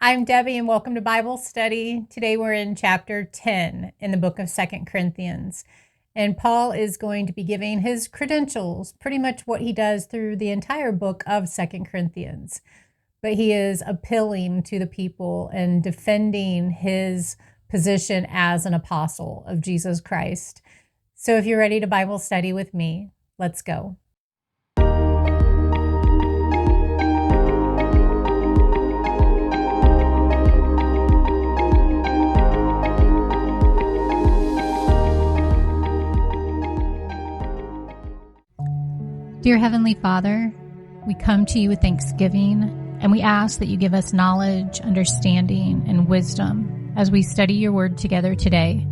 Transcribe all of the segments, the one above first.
I'm Debbie and welcome to Bible Study. Today we're in chapter 10 in the book of 2 Corinthians. And Paul is going to be giving his credentials, pretty much what he does through the entire book of 2 Corinthians. But he is appealing to the people and defending his position as an apostle of Jesus Christ. So if you're ready to Bible study with me, let's go. Dear Heavenly Father, we come to you with thanksgiving, and we ask that you give us knowledge, understanding, and wisdom as we study your word together today.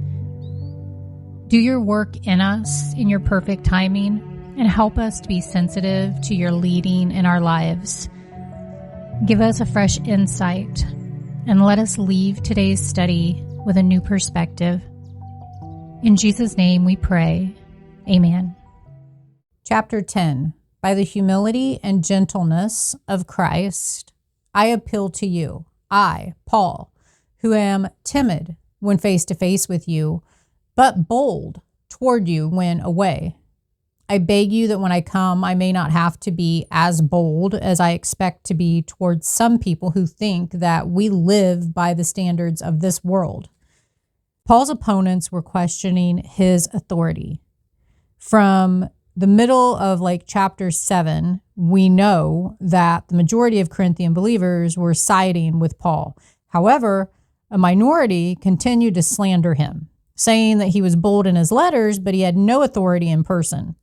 Do your work in us in your perfect timing, and help us to be sensitive to your leading in our lives. Give us a fresh insight, and let us leave today's study with a new perspective. In Jesus' name we pray. Amen. Chapter 10. By the humility and gentleness of Christ, I appeal to you, I, Paul, who am timid when face to face with you, but bold toward you when away. I beg you that when I come, I may not have to be as bold as I expect to be towards some people who think that we live by the standards of this world. Paul's opponents were questioning his authority. From the middle of chapter 7, we know that the majority of Corinthian believers were siding with Paul. However, a minority continued to slander him, saying that he was bold in his letters, but he had no authority in person.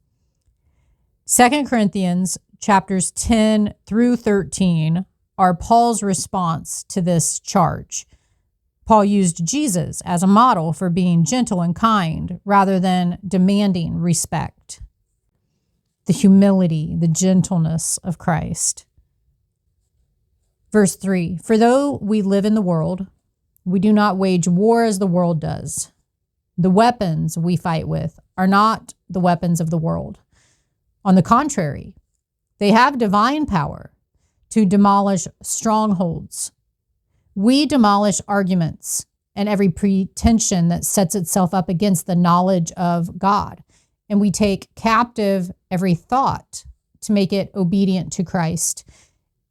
2 Corinthians chapters 10 through 13 are Paul's response to this charge. Paul used Jesus as a model for being gentle and kind rather than demanding respect. The humility, the gentleness of Christ. Verse 3, for though we live in the world, we do not wage war as the world does. The weapons we fight with are not the weapons of the world. On the contrary, they have divine power to demolish strongholds. We demolish arguments and every pretension that sets itself up against the knowledge of God. And we take captive every thought to make it obedient to Christ.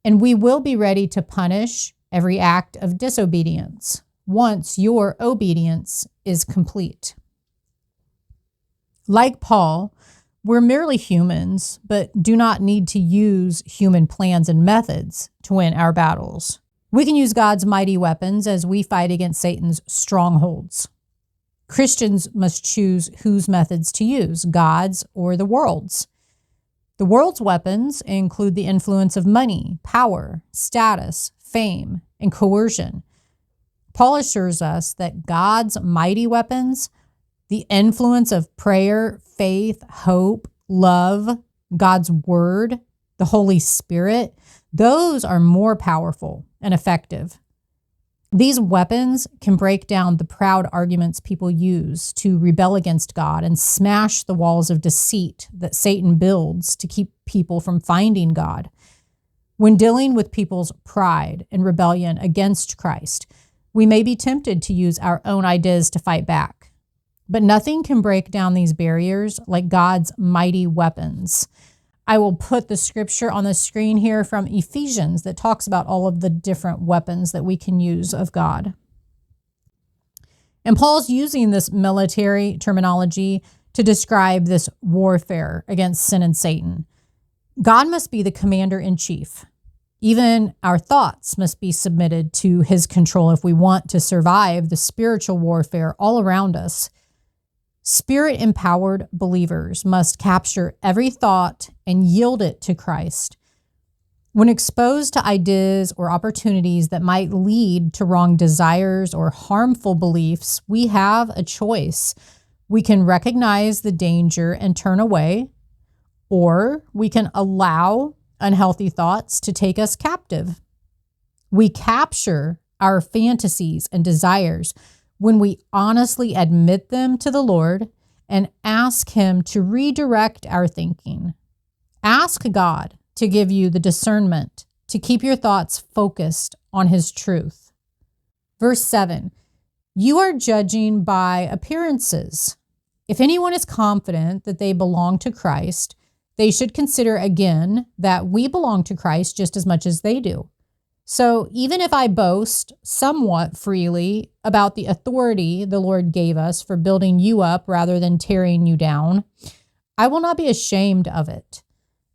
And we will be ready to punish every act of disobedience once your obedience is complete. Like Paul, we're merely humans, but do not need to use human plans and methods to win our battles. We can use God's mighty weapons as we fight against Satan's strongholds. Christians must choose whose methods to use, God's or the world's. The world's weapons include the influence of money, power, status, fame, and coercion. Paul assures us that God's mighty weapons, the influence of prayer, faith, hope, love, God's word, the Holy Spirit, those are more powerful and effective. These weapons can break down the proud arguments people use to rebel against God and smash the walls of deceit that Satan builds to keep people from finding God. When dealing with people's pride and rebellion against Christ, we may be tempted to use our own ideas to fight back. But nothing can break down these barriers like God's mighty weapons. I will put the scripture on the screen here from Ephesians that talks about all of the different weapons that we can use of God. And Paul's using this military terminology to describe this warfare against sin and Satan. God must be the commander-in-chief. Even our thoughts must be submitted to his control if we want to survive the spiritual warfare all around us. Spirit-empowered believers must capture every thought and yield it to Christ. When exposed to ideas or opportunities that might lead to wrong desires or harmful beliefs, we have a choice. We can recognize the danger and turn away, or we can allow unhealthy thoughts to take us captive. We capture our fantasies and desires when we honestly admit them to the Lord and ask him to redirect our thinking. Ask God to give you the discernment to keep your thoughts focused on his truth. Verse 7, you are judging by appearances. If anyone is confident that they belong to Christ, they should consider again that we belong to Christ just as much as they do. So even if I boast somewhat freely about the authority the Lord gave us for building you up rather than tearing you down, I will not be ashamed of it.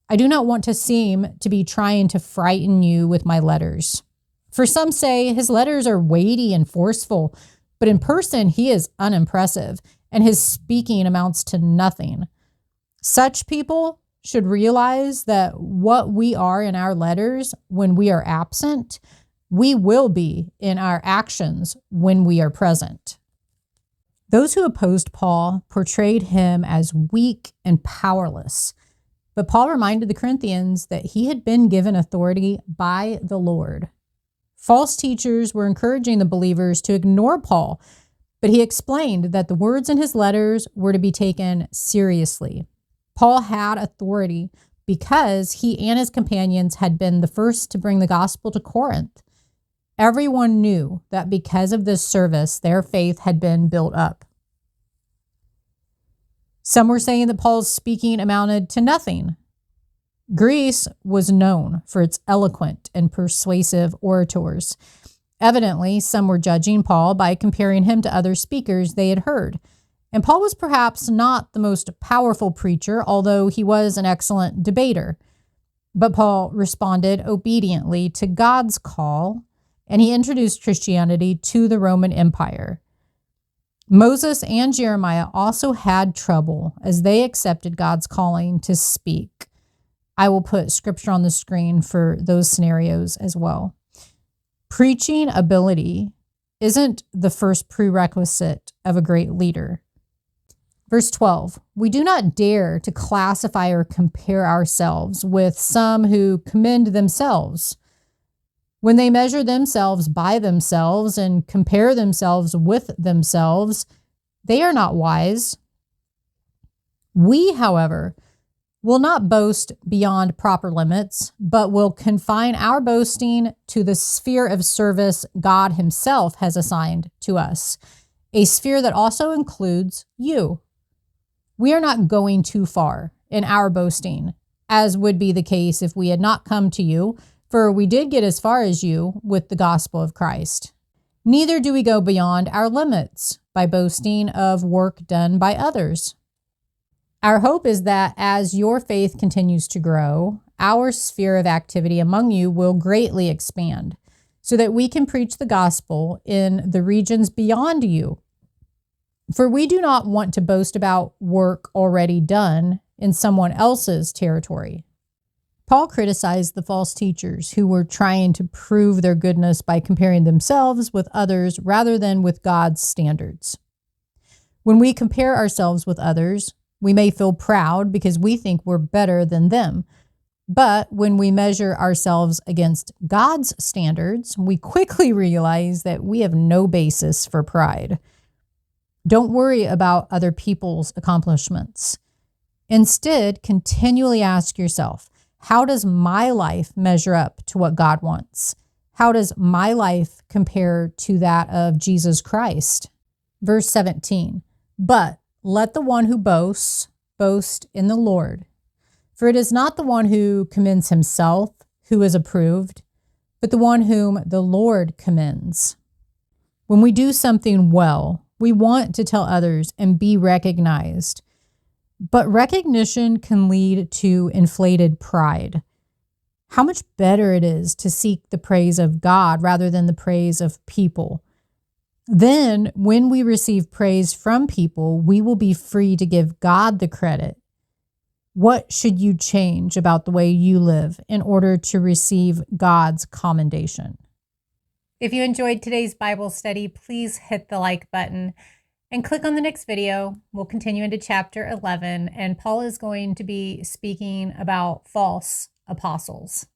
I do not want to seem to be trying to frighten you with my letters. For some say his letters are weighty and forceful, but in person he is unimpressive, and his speaking amounts to nothing. Such people should realize that what we are in our letters when we are absent, we will be in our actions when we are present. Those who opposed Paul portrayed him as weak and powerless, but Paul reminded the Corinthians that he had been given authority by the Lord. False teachers were encouraging the believers to ignore Paul, but he explained that the words in his letters were to be taken seriously. Paul had authority because he and his companions had been the first to bring the gospel to Corinth. Everyone knew that because of this service, their faith had been built up. Some were saying that Paul's speaking amounted to nothing. Greece was known for its eloquent and persuasive orators. Evidently, some were judging Paul by comparing him to other speakers they had heard. And Paul was perhaps not the most powerful preacher, although he was an excellent debater. But Paul responded obediently to God's call, and he introduced Christianity to the Roman Empire. Moses and Jeremiah also had trouble as they accepted God's calling to speak. I will put scripture on the screen for those scenarios as well. Preaching ability isn't the first prerequisite of a great leader. Verse 12, we do not dare to classify or compare ourselves with some who commend themselves. When they measure themselves by themselves and compare themselves with themselves, they are not wise. We, however, will not boast beyond proper limits, but will confine our boasting to the sphere of service God himself has assigned to us, a sphere that also includes you. We are not going too far in our boasting, as would be the case if we had not come to you, for we did get as far as you with the gospel of Christ. Neither do we go beyond our limits by boasting of work done by others. Our hope is that as your faith continues to grow, our sphere of activity among you will greatly expand, so that we can preach the gospel in the regions beyond you. For we do not want to boast about work already done in someone else's territory. Paul criticized the false teachers who were trying to prove their goodness by comparing themselves with others rather than with God's standards. When we compare ourselves with others, we may feel proud because we think we're better than them. But when we measure ourselves against God's standards, we quickly realize that we have no basis for pride. Don't worry about other people's accomplishments. Instead, continually ask yourself, how does my life measure up to what God wants? How does my life compare to that of Jesus Christ? Verse 17, but let the one who boasts, boast in the Lord. For it is not the one who commends himself who is approved, but the one whom the Lord commends. When we do something well, we want to tell others and be recognized. But recognition can lead to inflated pride. How much better it is to seek the praise of God rather than the praise of people. Then, when we receive praise from people, we will be free to give God the credit. What should you change about the way you live in order to receive God's commendation? If you enjoyed today's Bible study, please hit the like button and click on the next video. We'll continue into chapter 11, and Paul is going to be speaking about false apostles.